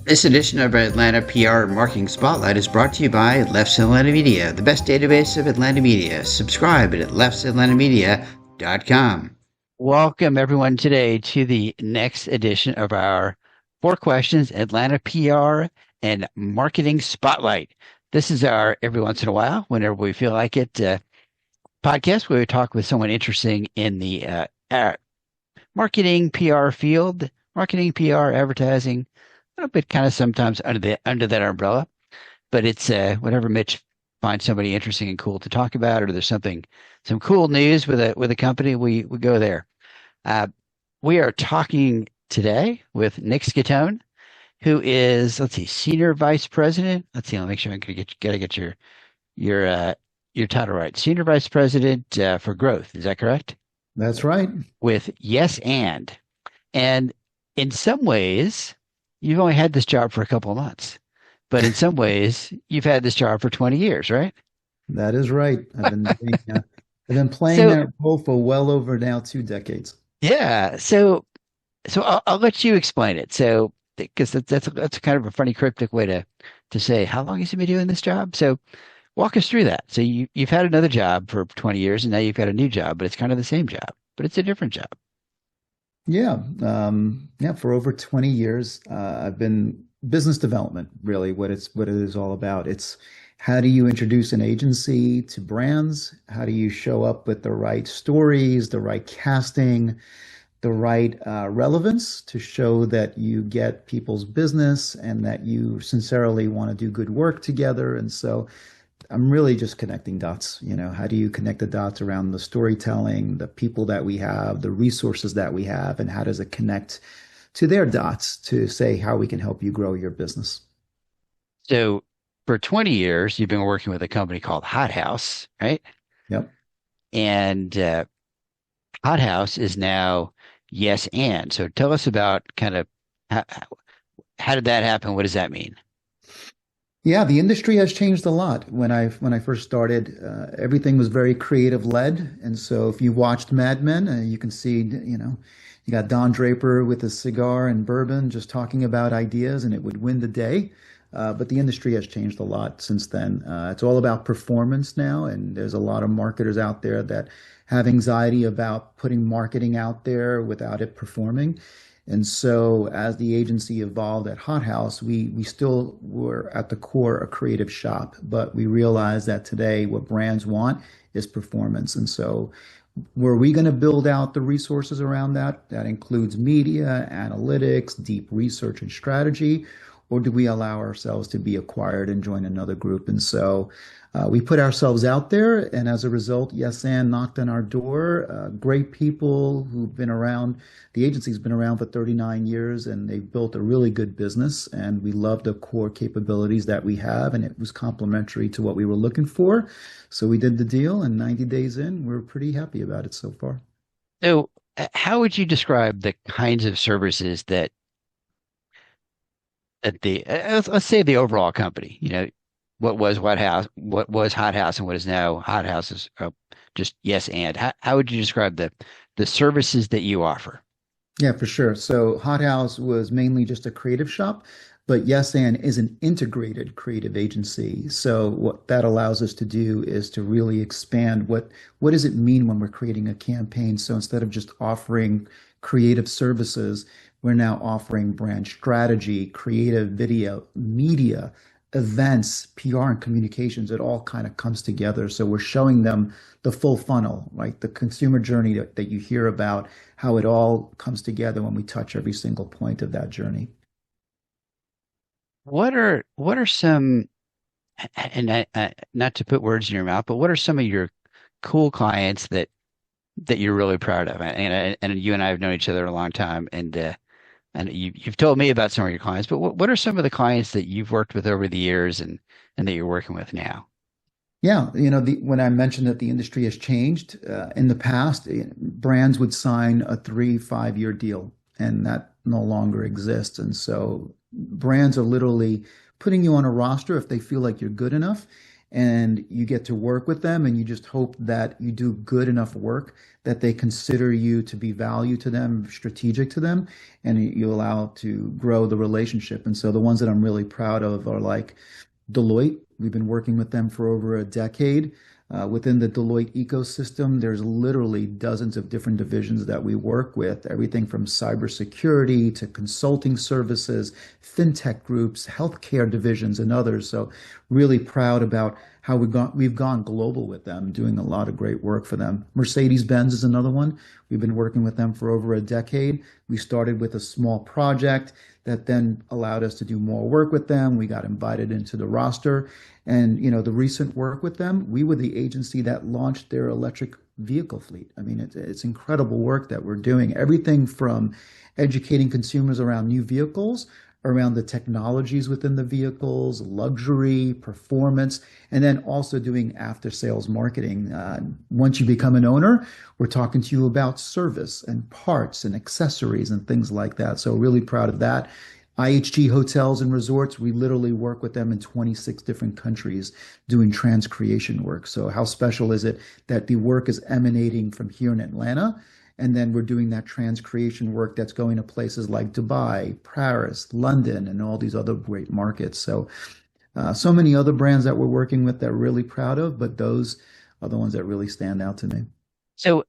This edition of Atlanta PR Marketing Spotlight is brought to you by Leff Atlanta Media, the best database of Atlanta media. Subscribe at leffsatlantamedia.com. Welcome everyone today to the next edition of our 4 questions Atlanta PR and Marketing Spotlight. This is our every once in a while, whenever we feel like it, podcast where we talk with someone interesting in the marketing PR field, marketing PR advertising. A little bit kind of sometimes under that umbrella, but it's whenever Mitch finds somebody interesting and cool to talk about, or there's some cool news with a company, we go there. We are talking today with Nick Schittone, who is Senior Vice President. Let me make sure I'm gonna get your title right. Senior Vice President for Growth. Is that correct? That's right. With Yes and in some ways, you've only had this job for a couple of months, but in some ways, you've had this job for 20 years, right? That is right. I've been playing that role for well over now 2 decades. Yeah. So I'll let you explain it. So because that's kind of a funny cryptic way to say how long has he been doing this job? So walk us through that. So you've had another job for 20 years, and now you've got a new job, but it's kind of the same job, but it's a different job. Yeah. For over 20 years, I've been business development, really what it is all about. It's how do you introduce an agency to brands? How do you show up with the right stories, the right casting, the right relevance to show that you get people's business and that you sincerely want to do good work together? And so I'm really just connecting dots. How do you connect the dots around the storytelling, the people that we have, the resources that we have, and how does it connect to their dots to say how we can help you grow your business? So for 20 years, you've been working with a company called Hot House, right? Yep. And Hot House is now Yes and. So tell us about kind of how did that happen? What does that mean? Yeah, the industry has changed a lot. When I first started, everything was very creative led, and so if you watched Mad Men, you can see, you got Don Draper with a cigar and bourbon, just talking about ideas, and it would win the day. But the industry has changed a lot since then. It's all about performance now, and there's a lot of marketers out there that have anxiety about putting marketing out there without it performing. And so as the agency evolved at Hot House, we still were at the core a creative shop, but we realized that today what brands want is performance. And so were we going to build out the resources around that? That includes media, analytics, deep research and strategy, or do we allow ourselves to be acquired and join another group? And so we put ourselves out there, and as a result, Yes and knocked on our door. Great people who've been around. The agency's been around for 39 years, and they've built a really good business. And we love the core capabilities that we have, and it was complementary to what we were looking for. So we did the deal, and 90 days in, we're pretty happy about it so far. So how would you describe the kinds of services that at the let's say the overall company, what was Hot House, and what is now Hot House is just Yes and. How would you describe the services that you offer? Yeah, for sure. So Hot House was mainly just a creative shop, but Yes and is an integrated creative agency. So what that allows us to do is to really expand what does it mean when we're creating a campaign? So instead of just offering creative services, we're now offering brand strategy, creative video, media, events, PR, and communications. It all kind of comes together. So we're showing them the full funnel, right? The consumer journey that you hear about, how it all comes together when we touch every single point of that journey. What are some, and not to put words in your mouth, but what are some of your cool clients that you're really proud of? And you and I have known each other a long time, and you've told me about some of your clients, but what are some of the clients that you've worked with over the years and that you're working with now? Yeah, when I mentioned that the industry has changed, in the past, brands would sign a 3, 5 year deal, and that no longer exists. And so brands are literally putting you on a roster if they feel like you're good enough. and you get to work with them, and you just hope that you do good enough work that they consider you to be value to them, strategic to them, and you allow to grow the relationship. And so the ones that I'm really proud of are like Deloitte. We've been working with them for over a decade. Within the Deloitte ecosystem, there's literally dozens of different divisions that we work with, everything from cybersecurity to consulting services, fintech groups, healthcare divisions, and others. So really proud about how we've gone global with them, doing a lot of great work for them. Mercedes-Benz is another one. We've been working with them for over a decade. We started with a small project that then allowed us to do more work with them. We got invited into the roster. And, the recent work with them, we were the agency that launched their electric vehicle fleet. I mean, it's incredible work that we're doing. Everything from educating consumers around new vehicles, around the technologies within the vehicles, luxury, performance, and then also doing after sales marketing. Once you become an owner, we're talking to you about service and parts and accessories and things like that. So really proud of that. IHG Hotels and Resorts, we literally work with them in 26 different countries doing transcreation work. So how special is it that the work is emanating from here in Atlanta? And then we're doing that transcreation work that's going to places like Dubai, Paris, London, and all these other great markets. So many other brands that we're working with that we're really proud of, but those are the ones that really stand out to me. So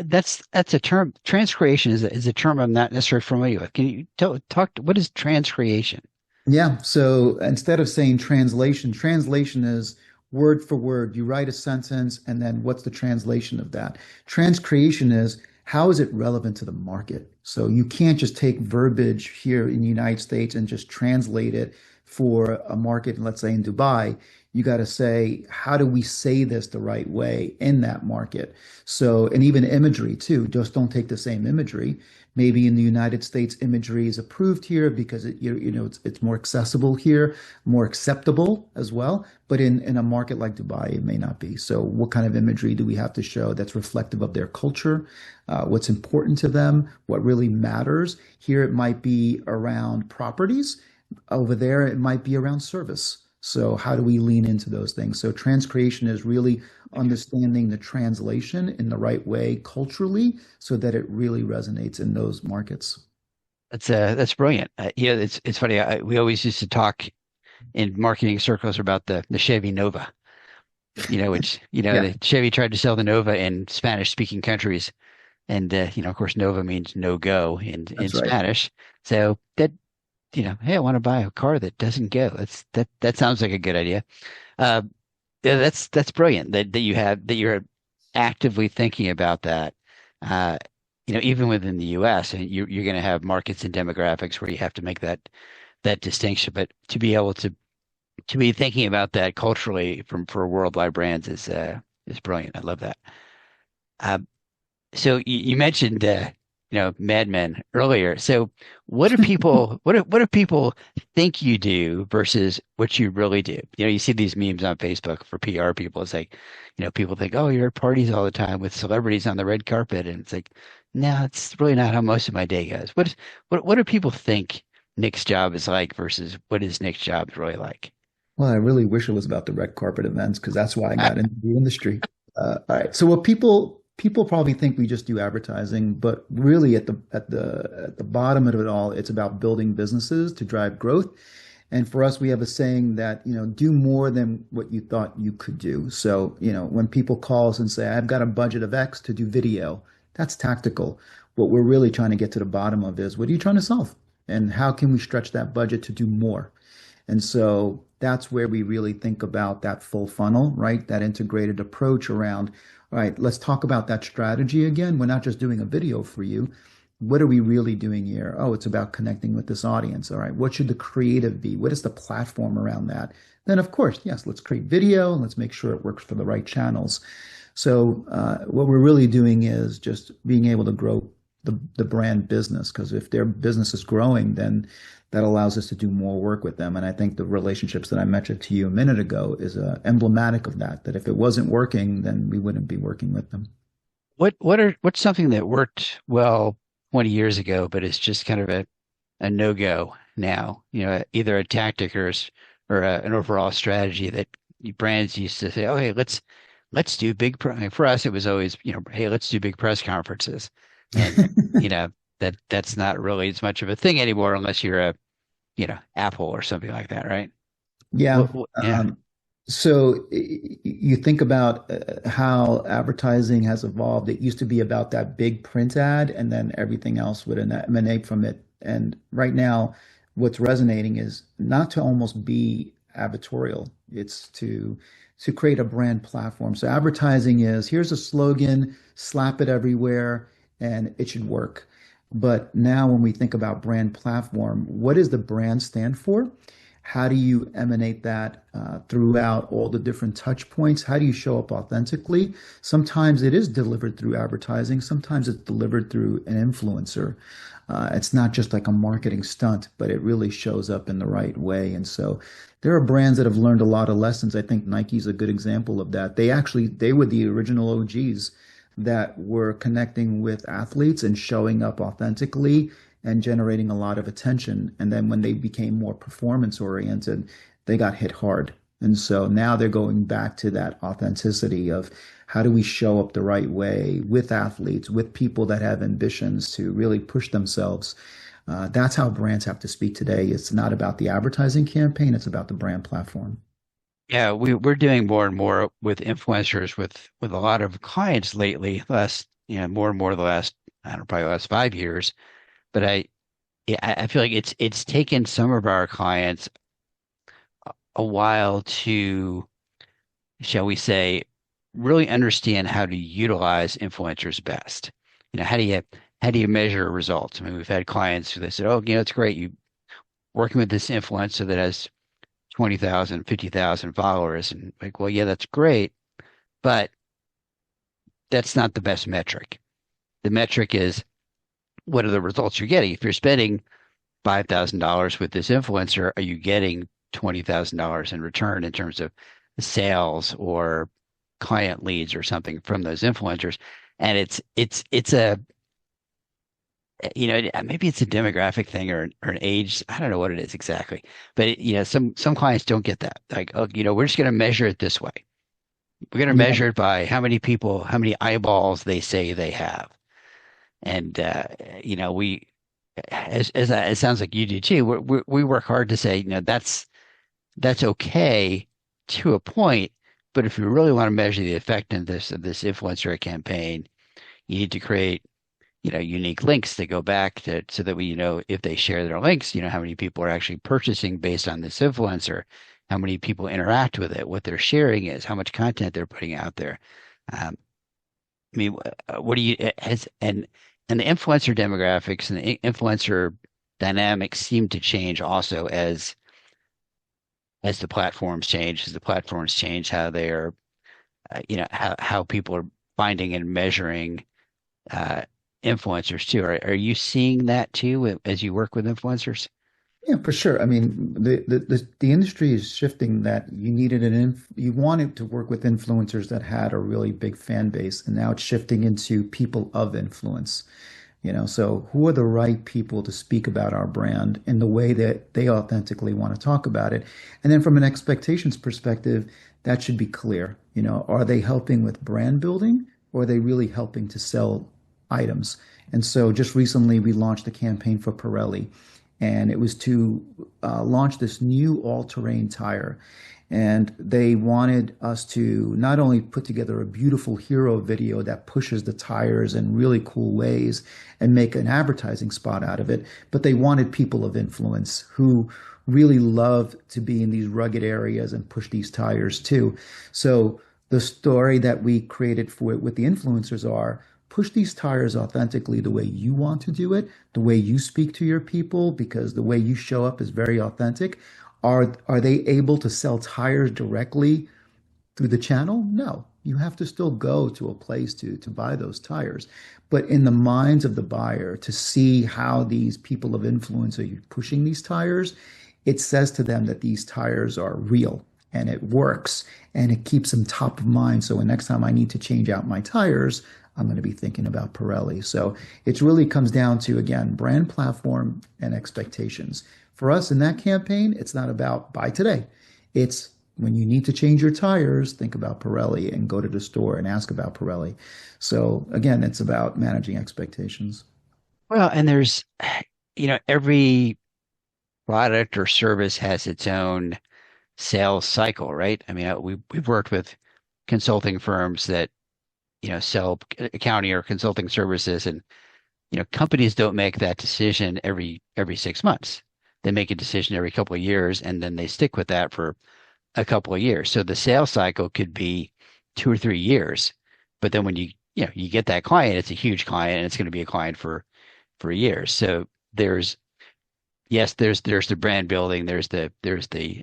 that's a term. Transcreation is a term I'm not necessarily familiar with. Can you talk? What is transcreation? Yeah. So instead of saying translation, translation is word for word. You write a sentence, and then what's the translation of that? Transcreation is how is it relevant to the market? So you can't just take verbiage here in the United States and just translate it for a market, let's say in Dubai. You got to say, how do we say this the right way in that market? So, and even imagery too, just don't take the same imagery. Maybe in the United States, imagery is approved here because it's more accessible here, more acceptable as well. But in a market like Dubai, it may not be. So what kind of imagery do we have to show that's reflective of their culture, what's important to them, what really matters? Here, it might be around properties. Over there, it might be around service. So how do we lean into those things? So transcreation is really understanding the translation in the right way culturally so that it really resonates in those markets. That's brilliant. It's funny. We always used to talk in marketing circles about the Chevy Nova. Which Yeah, the Chevy tried to sell the Nova in Spanish-speaking countries, and of course, Nova means no go in that's right. Spanish. So that hey, I want to buy a car that doesn't go. That sounds like a good idea. Uh, yeah, that's brilliant that you're actively thinking about that. Uh, even within the U.S., and you're going to have markets and demographics where you have to make that distinction. But to be able to be thinking about that culturally for worldwide brands is brilliant. I love that. Uh, so you mentioned Mad Men earlier. So what do people think you do versus what you really do? You see these memes on Facebook for PR people. It's like, people think, oh, you're at parties all the time with celebrities on the red carpet, and it's like, no, it's really not how most of my day goes. What do people think Nick's job is like versus what is Nick's job really like? Well, I really wish it was about the red carpet events because that's why I got into the industry. All right. So what people probably think we just do advertising, but really at the bottom of it all, it's about building businesses to drive growth. And for us, we have a saying that, do more than what you thought you could do. So, when people call us and say, I've got a budget of X to do video, that's tactical. What we're really trying to get to the bottom of is what are you trying to solve? And how can we stretch that budget to do more? And so that's where we really think about that full funnel, right? That integrated approach around, all right, let's talk about that strategy again. We're not just doing a video for you. What are we really doing here? Oh, it's about connecting with this audience. All right, what should the creative be? What is the platform around that? Then, of course, yes, let's create video and let's make sure it works for the right channels. So, what we're really doing is just being able to grow the brand business because if their business is growing, then that allows us to do more work with them. And I think the relationships that I mentioned to you a minute ago is emblematic of that, that if it wasn't working, then we wouldn't be working with them. What's something that worked well 20 years ago, but it's just kind of a no-go now? Either a tactic or an overall strategy brands used to say, "Oh, hey, let's do for us, it was always, hey, let's do big press conferences." And, you know, that's not really as much of a thing anymore unless you're Apple or something like that, right? Yeah. Yeah. You think about how advertising has evolved. It used to be about that big print ad, and then everything else would emanate from it. And right now, what's resonating is not to almost be advertorial. It's to create a brand platform. So advertising is here's a slogan, slap it everywhere, and it should work. But now when we think about brand platform, what does the brand stand for? How do you emanate that throughout all the different touch points? How do you show up authentically? Sometimes it is delivered through advertising. Sometimes it's delivered through an influencer. It's not just like a marketing stunt, but it really shows up in the right way. And so there are brands that have learned a lot of lessons. I think Nike's a good example of that. They were the original OGs that were connecting with athletes and showing up authentically and generating a lot of attention. And then when they became more performance oriented, they got hit hard. And so now they're going back to that authenticity of how do we show up the right way with athletes, with people that have ambitions to really push themselves. That's how brands have to speak today. It's not about the advertising campaign, it's about the brand platform. Yeah, we're doing more and more with influencers with a lot of clients lately, more and more the last, I don't know, probably the last 5 years. But yeah, I feel like it's taken some of our clients a while to, shall we say, really understand how to utilize influencers best. How do you measure results? I mean, we've had clients who they said, "Oh, it's great. You working with this influencer that has 20,000, 50,000 followers." And like, well, yeah, that's great, but that's not the best metric. The metric is what are the results you're getting? If you're spending $5,000 with this influencer, are you getting $20,000 in return in terms of sales or client leads or something from those influencers? And it's a maybe it's a demographic thing or an age. I don't know what it is exactly, but some clients don't get that. Like, oh, we're just going to measure it this way. We're going to Yeah, measure it by how many people, how many eyeballs they say they have. And we, as it sounds like you do too. We work hard to say, that's okay to a point, but if you really want to measure the effectiveness of this influencer campaign, you need to create, unique links that go back to so that we, if they share their links, how many people are actually purchasing based on this influencer, how many people interact with it, what they're sharing is, how much content they're putting out there. Um, I mean, what do you has and the influencer demographics and the influencer dynamics seem to change also as the platforms change, as the platforms change how they are, how people are finding and measuring uh, influencers too. Are you seeing that too as you work with influencers? yeah, for sure. I mean, the industry is shifting that you wanted to work with influencers that had a really big fan base, and now it's shifting into people of influence. So who are the right people to speak about our brand in the way that they authentically want to talk about it? And then from an expectations perspective, that should be clear. Are they helping with brand building or are they really helping to sell items? And so just recently we launched a campaign for Pirelli, and it was to launch this new all-terrain tire. And they wanted us to not only put together a beautiful hero video that pushes the tires in really cool ways and make an advertising spot out of it, but they wanted people of influence who really love to be in these rugged areas and push these tires too. So the story that we created for it with the influencers are push these tires authentically the way you want to do it, the way you speak to your people, because the way you show up is very authentic. Are they able to sell tires directly through the channel? No. You have to still go to a place to buy those tires. But in the minds of the buyer, to see how these people of influence are pushing these tires, it says to them that these tires are real and it works and it keeps them top of mind. So the next time I need to change out my tires, I'm going to be thinking about Pirelli. So it really comes down to, again, brand platform and expectations. For us in that campaign, it's not about buy today. It's when you need to change your tires, think about Pirelli and go to the store and ask about Pirelli. So again, it's about managing expectations. Well, and there's, every product or service has its own sales cycle, right? I mean, we've worked with consulting firms that, sell accounting or consulting services, and companies don't make that decision every 6 months. They make a decision every couple of years, and then they stick with that for a couple of years. So the sales cycle could be 2 or 3 years, but then when you get that client, it's a huge client, and it's going to be a client for years. So there's yes, there's the brand building, there's the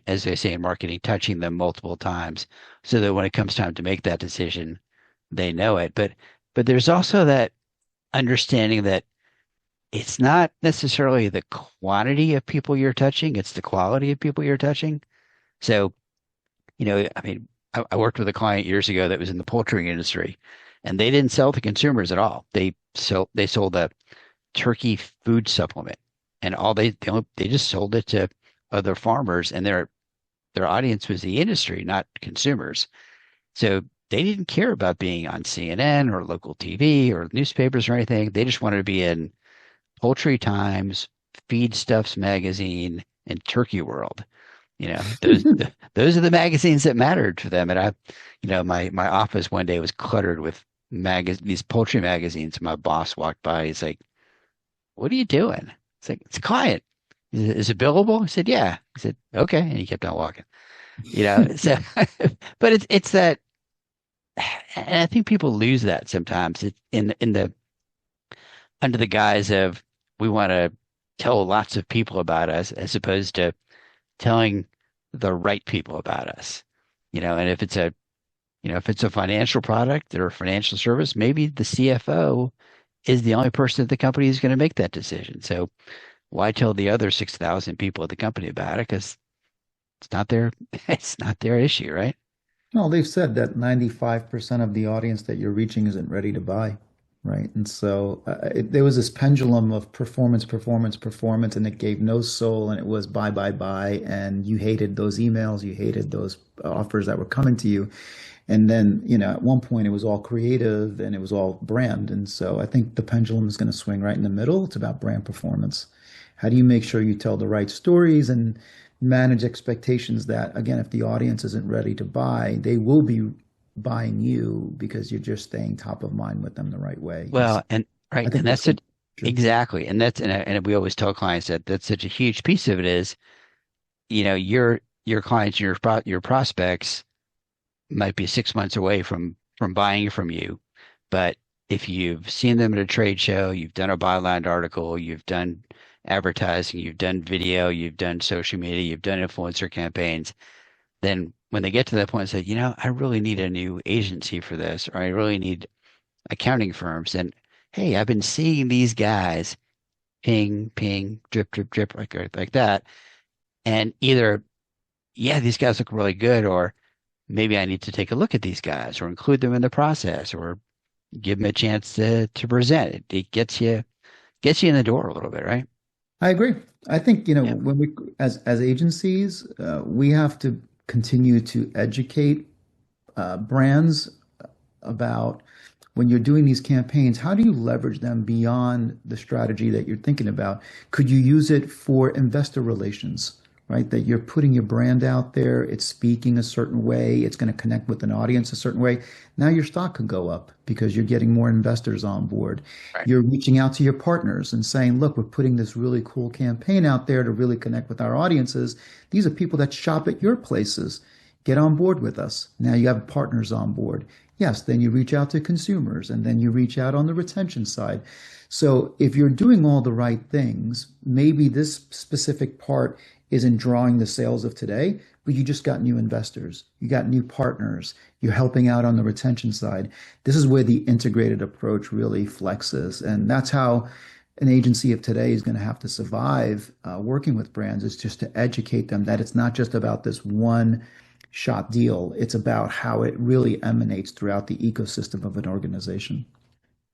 as they say in marketing, touching them multiple times, so that when it comes time to make that decision, they know it. But there's also that understanding that it's not necessarily the quantity of people you're touching, it's the quality of people you're touching. So, I mean, I worked with a client years ago that was in the poultry industry, and they didn't sell to consumers at all. They sold a turkey food supplement, and they just sold it to other farmers, and their audience was the industry, not consumers. So they didn't care about being on CNN or local TV or newspapers or anything. They just wanted to be in Poultry Times, Feedstuffs Magazine, and Turkey World. Those are the magazines that mattered to them. And my office one day was cluttered with these poultry magazines. My boss walked by. He's like, "What are you doing?" It's like, "It's a client. Is it billable?" I said, "Yeah." He said, "Okay," and he kept on walking. So, but it's that, and I think people lose that sometimes. It's in the under the guise of we want to tell lots of people about us, as opposed to telling the right people about us. And if it's a financial product or a financial service, maybe the CFO is the only person at the company who's going to make that decision. So why tell the other 6,000 people at the company about it? Because it's not their it's not their issue, right? No, they've said that 95% of the audience that you're reaching isn't ready to buy, right? And so there was this pendulum of performance, performance, performance, and it gave no soul, and it was buy, buy, buy, and you hated those emails, you hated those offers that were coming to you. And then, at one point it was all creative and it was all brand. And so I think the pendulum is going to swing right in the middle. It's about brand performance. How do you make sure you tell the right stories and manage expectations that, again, if the audience isn't ready to buy, they will be buying you because you're just staying top of mind with them the right way. And so Well, and I right, think and that's that's the it future. exactly, and we always tell clients that that's such a huge piece of it is, your clients, your prospects might be 6 months away from buying from you, but if you've seen them at a trade show, you've done a byline article, you've done advertising, you've done video, you've done social media, you've done influencer campaigns, then when they get to that point and say, I really need a new agency for this, or I really need accounting firms, and hey, I've been seeing these guys ping, ping, drip, drip, drip, like that, and either yeah, these guys look really good, or maybe I need to take a look at these guys or include them in the process or give them a chance to present. It gets you in the door a little bit, right? I agree. I think, Yeah. when we, as agencies, we have to continue to educate brands about when you're doing these campaigns, how do you leverage them beyond the strategy that you're thinking about? Could you use it for investor relations, right? That you're putting your brand out there, it's speaking a certain way, it's going to connect with an audience a certain way. Now your stock could go up because you're getting more investors on board. Right. You're reaching out to your partners and saying, look, we're putting this really cool campaign out there to really connect with our audiences. These are people that shop at your places. Get on board with us. Now you have partners on board. Yes, then you reach out to consumers and then you reach out on the retention side. So if you're doing all the right things, maybe this specific part isn't drawing the sales of today, but you just got new investors, you got new partners, you're helping out on the retention side. This is where the integrated approach really flexes. And that's how an agency of today is going to have to survive working with brands, is just to educate them that it's not just about this one shot deal. It's about how it really emanates throughout the ecosystem of an organization.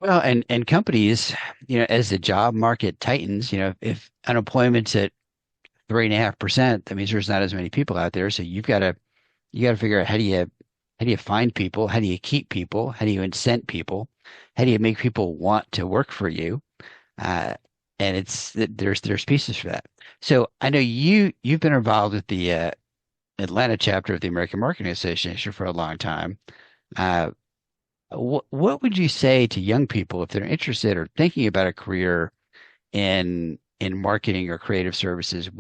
Well, and companies, as the job market tightens, if unemployment's at 3.5%, that means there's not as many people out there. So you've got to you got to figure out how do you find people? How do you keep people? How do you incent people? How do you make people want to work for you? Uh, and there's pieces for that. So I know you've been involved with the Atlanta chapter of the American Marketing Association for a long time. Uh, what would you say to young people if they're interested or thinking about a career in marketing or creative services?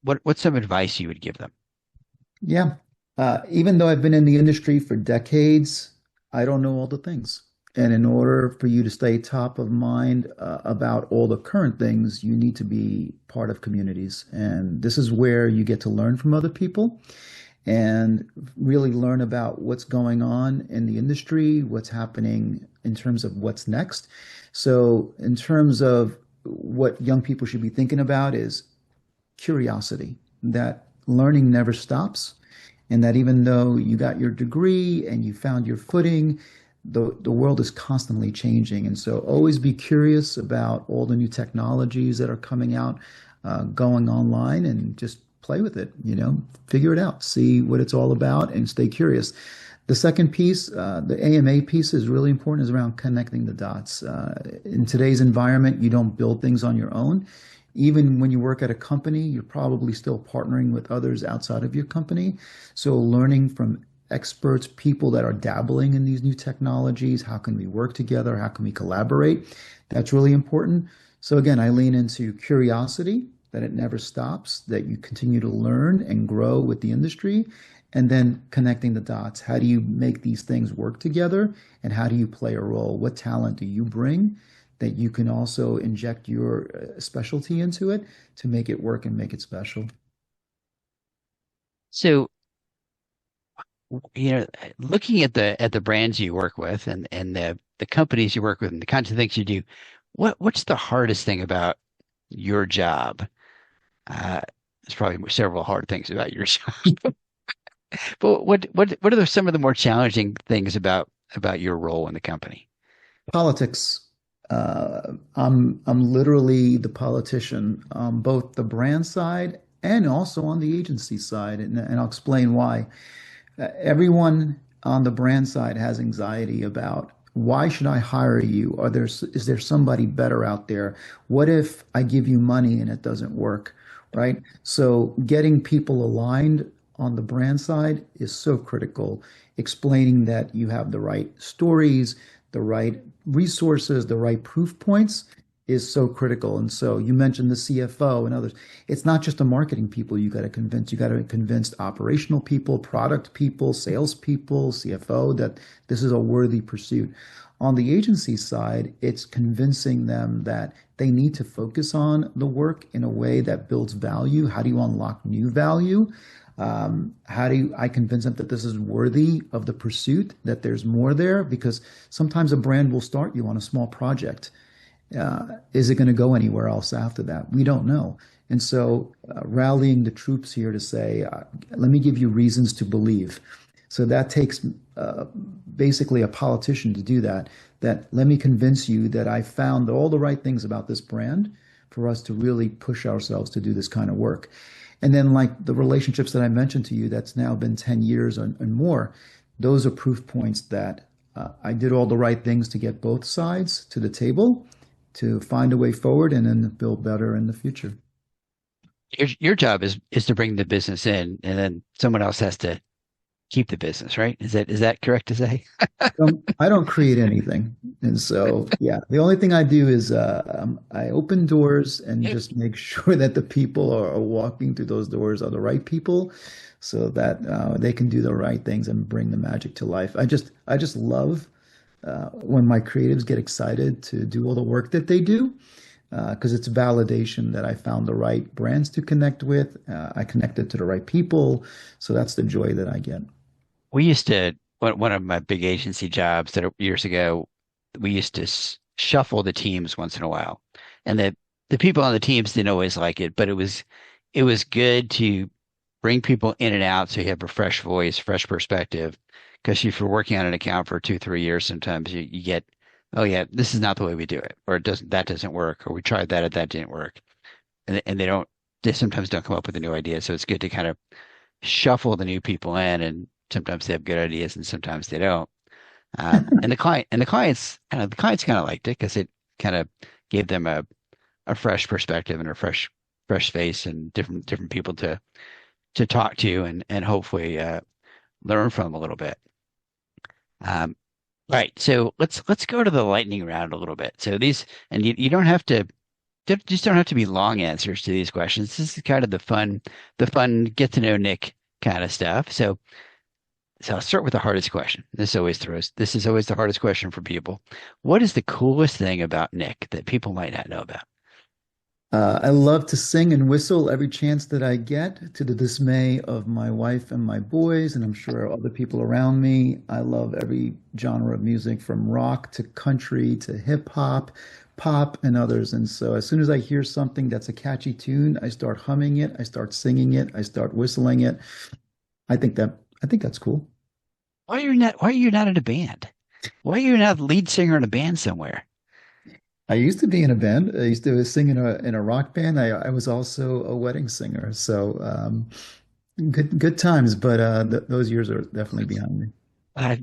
What's some advice you would give them? Yeah. Even though I've been in the industry for decades, I don't know all the things. And in order for you to stay top of mind about all the current things, you need to be part of communities. And this is where you get to learn from other people and really learn about what's going on in the industry, what's happening in terms of what's next. So, in terms of what young people should be thinking about is curiosity, that learning never stops, and that even though you got your degree and you found your footing, the world is constantly changing. And so always be curious about all the new technologies that are coming out, going online, and just play with it, figure it out, see what it's all about, and stay curious. The second piece, the AMA piece, is really important, is around connecting the dots. In today's environment, you don't build things on your own. Even when you work at a company, you're probably still partnering with others outside of your company. So learning from experts, people that are dabbling in these new technologies, how can we work together? How can we collaborate? That's really important. So again, I lean into curiosity, that it never stops, that you continue to learn and grow with the industry, and then connecting the dots. How do you make these things work together? And how do you play a role? What talent do you bring that you can also inject your specialty into it to make it work and make it special? So, looking at the brands you work with and the companies you work with and the kinds of things you do, what's the hardest thing about your job? Uh, there's probably several hard things about your job, but what are some of the more challenging things about your role in the company? Politics. I'm literally the politician on both the brand side and also on the agency side, and I'll explain why. Everyone on the brand side has anxiety about, why should I hire you? Is there somebody better out there? What if I give you money and it doesn't work, right? So getting people aligned on the brand side is so critical. Explaining that you have the right stories, the right resources, the right proof points is so critical. And so you mentioned the CFO and others. It's not just the marketing people you got to convince. You got to convince operational people, product people, sales people, CFO, that this is a worthy pursuit. On the agency side, it's convincing them that they need to focus on the work in a way that builds value. How do you unlock new value? How do I convince them that this is worthy of the pursuit, that there's more there? Because sometimes a brand will start you on a small project. Is it going to go anywhere else after that? We don't know. And so rallying the troops here to say, let me give you reasons to believe. So that takes basically a politician to do that. That let me convince you that I found all the right things about this brand for us to really push ourselves to do this kind of work. And then, like the relationships that I mentioned to you, that's now been 10 years and more, those are proof points that I did all the right things to get both sides to the table, to find a way forward and then build better in the future. Your job is to bring the business in, and then someone else has to keep the business, right? Is that correct to say? I don't create anything. And so, yeah, the only thing I do is I open doors and just make sure that the people are walking through those doors are the right people so that they can do the right things and bring the magic to life. I just love when my creatives get excited to do all the work that they do, because it's validation that I found the right brands to connect with. I connected to the right people. So that's the joy that I get. We used to one of my big agency jobs that years ago, we used to shuffle the teams once in a while, and the people on the teams didn't always like it, but it was good to bring people in and out so you have a fresh voice, fresh perspective. Because if you're working on an account for 2, 3 years, sometimes you get, oh yeah, this is not the way we do it, or that doesn't work, or we tried that and that didn't work, and they sometimes don't come up with a new idea. So it's good to kind of shuffle the new people in, and sometimes they have good ideas and sometimes they don't. And the clients kind of liked it because it kind of gave them a fresh perspective and a fresh face and different people to talk to and hopefully learn from a little bit. Um, right. So let's go to the lightning round a little bit. So these and you don't have to just don't have to be long answers to these questions. This is kind of the fun get to know Nick kind of stuff. So I'll start with the hardest question. This is always the hardest question for people. What is the coolest thing about Nick that people might not know about? I love to sing and whistle every chance that I get, to the dismay of my wife and my boys, and I'm sure other people around me. I love every genre of music from rock to country to hip hop, pop, and others. And so as soon as I hear something that's a catchy tune, I start humming it, I start singing it, I start whistling it. I think that's cool. Why are you not in a band? Why are you not the lead singer in a band somewhere? I used to be in a band. I used to sing in a rock band. I was also a wedding singer. So good times, but th those years are definitely behind me. Uh,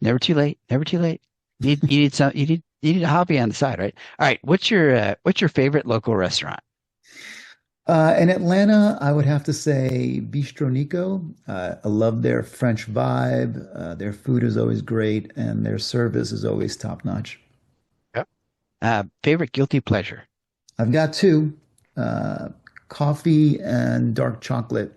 Never too late. Never too late. You need a hobby on the side, right? All right. What's your favorite local restaurant? In Atlanta, I would have to say Bistro Niko. I love their French vibe. Their food is always great, and their service is always top notch. Yep. Favorite guilty pleasure? I've got two, uh, coffee and dark chocolate.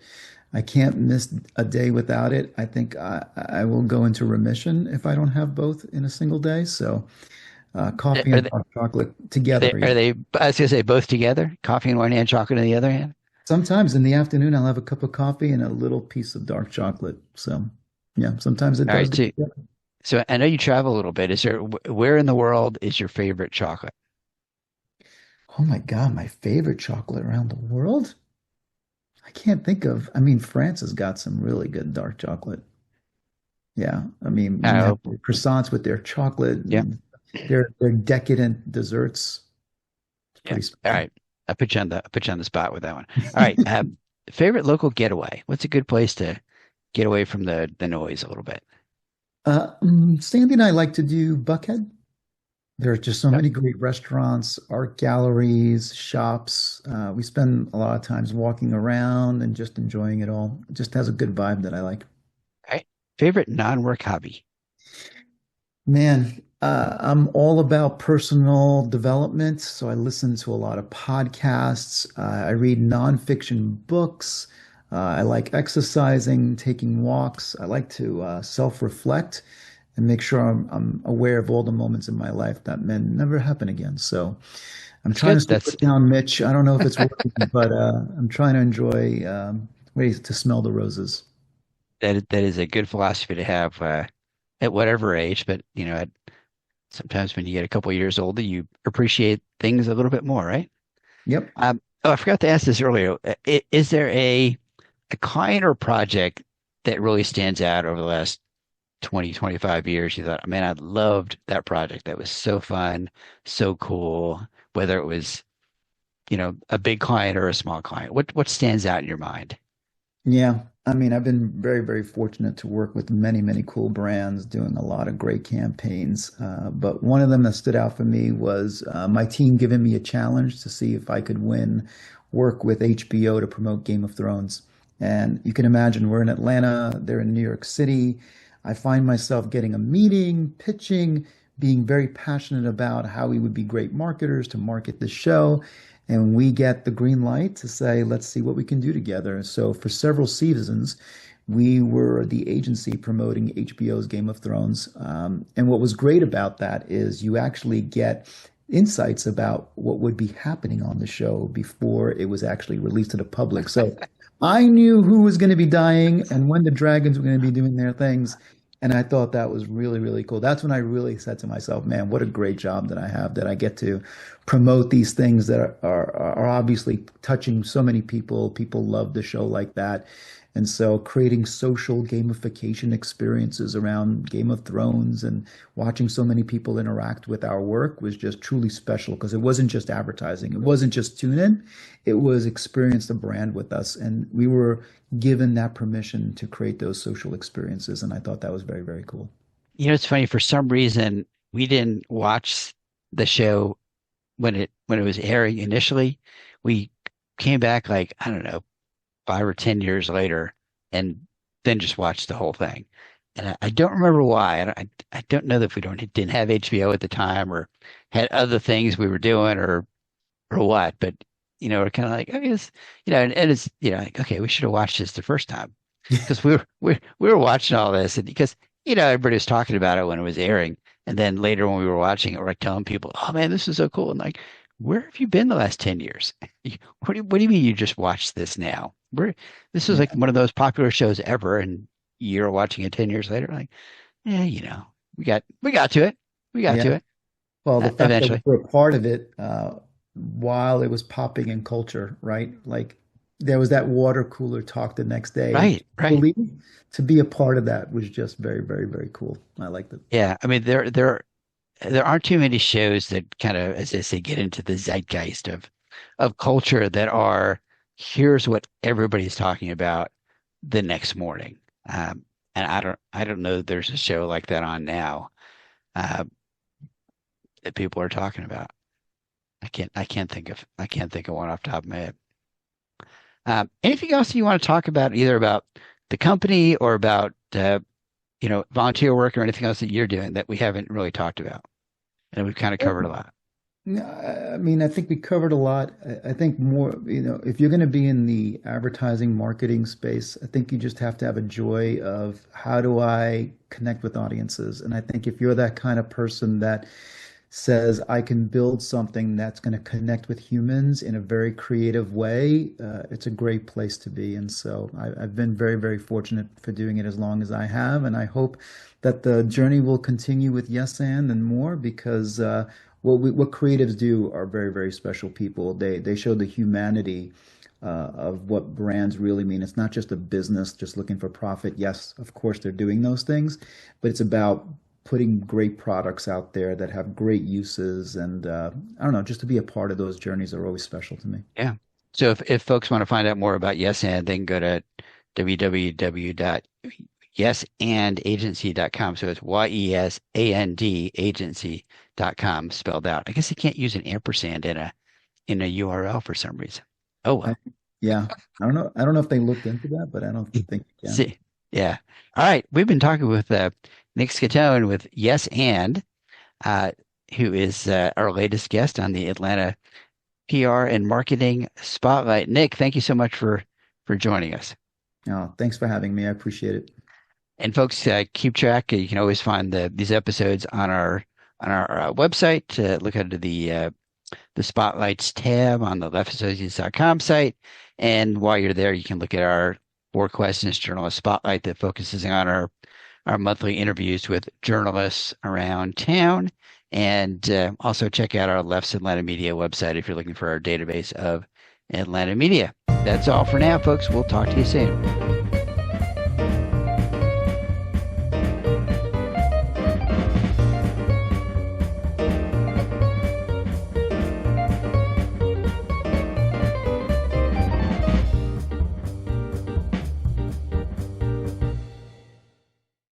I can't miss a day without it. I think I will go into remission if I don't have both in a single day. So, coffee Are and they dark chocolate together. are Yeah. they I was gonna say both together? Coffee in one hand, chocolate in the other hand? Sometimes in the afternoon, I'll have a cup of coffee and a little piece of dark chocolate. So, yeah, sometimes it All does right. go together. So I know you travel a little bit. Where in the world is your favorite chocolate? Oh my God, my favorite chocolate around the world? I can't think of. I mean, France has got some really good dark chocolate. Yeah, I mean, when you have Oh, the croissants with their chocolate yeah. and their decadent desserts, it's Yeah. pretty All special. right. I put you on the spot with that one. All right. Favorite local getaway. What's a good place to get away from the noise a little bit? Sandy and I like to do Buckhead. There are just so Yep. many great restaurants, art galleries, shops. We spend a lot of times walking around and just enjoying it all. It just has a good vibe that I like. All right. Favorite non-work hobby. Man, I'm all about personal development. So I listen to a lot of podcasts. I read nonfiction books. I like exercising, taking walks. I like to self-reflect and make sure I'm aware of all the moments in my life that may never happen again. So I'm That's trying to good. slow it down, Mitch. I don't know if it's working, but I'm trying to enjoy ways to smell the roses. That is a good philosophy to have at whatever age. But sometimes when you get a couple years older, you appreciate things a little bit more, right? Yep. Oh, I forgot to ask this earlier. Is there a client or project that really stands out over the last 20, 25 years? You thought, man, I loved that project. That was so fun, so cool. Whether it was, a big client or a small client. What stands out in your mind? Yeah, I mean, I've been very, very fortunate to work with many, many cool brands doing a lot of great campaigns. But one of them that stood out for me was my team giving me a challenge to see if I could win work with HBO to promote Game of Thrones. And you can imagine we're in Atlanta, they're in New York City. I find myself getting a meeting, pitching, being very passionate about how we would be great marketers to market the show. And we get the green light to say, let's see what we can do together. So for several seasons, we were the agency promoting HBO's Game of Thrones. And what was great about that is you actually get insights about what would be happening on the show before it was actually released to the public. So I knew who was going to be dying and when the dragons were going to be doing their things. And I thought that was really, really cool. That's when I really said to myself, man, what a great job that I have, that I get to promote these things that are obviously touching so many people. People love the show like that. And so creating social gamification experiences around Game of Thrones and watching so many people interact with our work was just truly special because it wasn't just advertising. It wasn't just tune in. It was experience the brand with us. And we were given that permission to create those social experiences. And I thought that was very, very cool. It's funny, for some reason we didn't watch the show when it was airing initially. We came back like, I don't know, 5 or 10 years later, and then just watched the whole thing. And I don't remember why. I don't know if we didn't have HBO at the time or had other things we were doing or what. But we're kind of like, I guess, and it's like, okay, we should have watched this the first time because we were watching all this, and because everybody was talking about it when it was airing, and then later when we were watching it, we're like telling people, "Oh man, this is so cool!" And like, where have you been the last 10 years? What do you mean you just watched this now? This was like Yeah. one of those popular shows ever, and you're watching it 10 years later. Like, yeah, we got to it, we got Yeah. to it Well, the fact that we eventually. were a part of it while it was popping in culture, right? Like there was that water cooler talk the next day. Right, right. Believe to be a part of that was just very, very, very cool. I liked it. Yeah, I mean there aren't too many shows that kind of, as they say, get into the zeitgeist of culture that are, here's what everybody's talking about the next morning. And I don't know that there's a show like that on now uh, that people are talking about. I can't think of one off the top of my head. Anything else you want to talk about, either about the company or about volunteer work or anything else that you're doing that we haven't really talked about? And we've kind of covered a lot. Yeah, I mean, I think we covered a lot. I think more, if you're going to be in the advertising marketing space, I think you just have to have a joy of how do I connect with audiences? And I think if you're that kind of person that says I can build something that's going to connect with humans in a very creative way, it's a great place to be. And so I've been very, very fortunate for doing it as long as I have. And I hope that the journey will continue with Yes and more because what creatives do are very, very special people. They show the humanity of what brands really mean. It's not just a business just looking for profit. Yes, of course they're doing those things, but it's about putting great products out there that have great uses. And I don't know, just to be a part of those journeys are always special to me. Yeah. So if folks want to find out more about Yes and, they can go to www.yesandagency.com. So it's YESAND agency.com spelled out. I guess you can't use an ampersand in a URL for some reason. Oh I, well. yeah, I don't know. I don't know if they looked into that, but I don't think you can. See. Yeah. All right. We've been talking with Nick Schittone with Yes uh, who is our latest guest on the Atlanta PR and Marketing Spotlight. Nick, thank you so much for joining us. Thanks for having me. I appreciate it. And folks, keep track. You can always find these episodes on our website. Look under the Spotlights tab on the leffassociates.com site. And while you're there, you can look at our Four Questions Journalist Spotlight that focuses on our monthly interviews with journalists around town. And also check out our Left's Atlanta Media website if you're looking for our database of Atlanta media. That's all for now, folks. We'll talk to you soon.